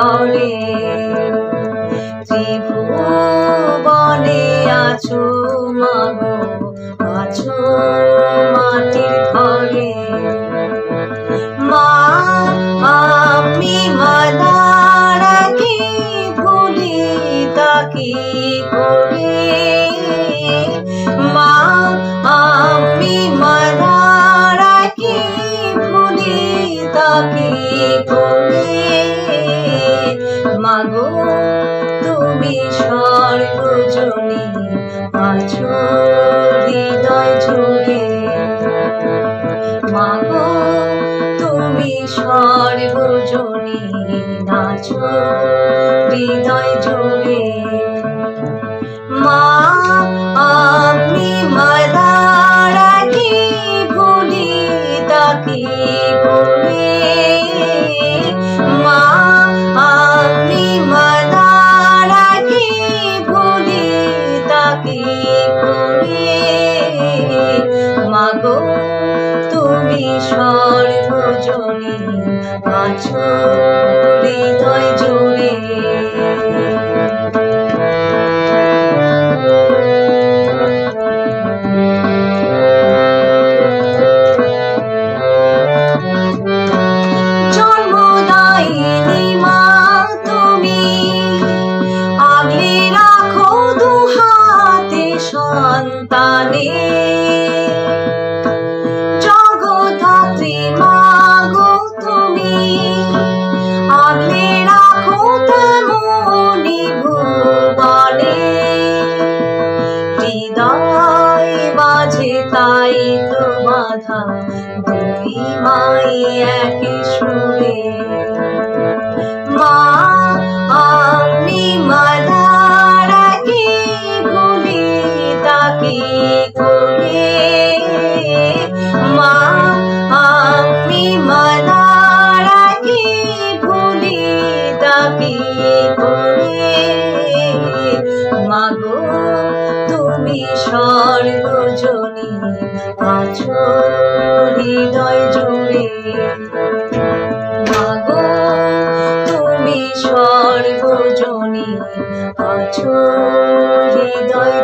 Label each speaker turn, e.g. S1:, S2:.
S1: ঘরে ত্রিভুবনে আছো মাগো, আছো মাটির ঘরে। মা আমি মাদারাকে ভুলি তাকি করে, মা আমি মাদারাকে ভুলি তাকি করে। মাগো তুমি সর্বজনী আছো হৃদয় জুড়ে, মাগো তুমি সর্বজনী আছো হৃদয় জুড়ে। মা আমি মাদারাকে ভুলি তাকি করে, মা আমি মাদারাকে ভুলি তাকি করে। মাগো তুমি সর্বজনী আছো হৃদয় জুড়ে। জন্মদায়িনী মা তুমি, আগলে রাখো দু হাতে সন্তানে। জগদ্ধাত্রী মাগো তুমি, আগলে রাখো তেমনি ভুবনে। হৃদয় মাঝে তাই তো বাঁধা দুই মাই একই সুরে। মা আমি মাদারাকে ভুলি তাকি করে, মা আমি মাদারাকে ভুলি তাকি করে। মাগো তুমি সর্বজনী আছো হৃদয় জুড়ে, মাগো তুমি সর্বজনী আছো হৃদয়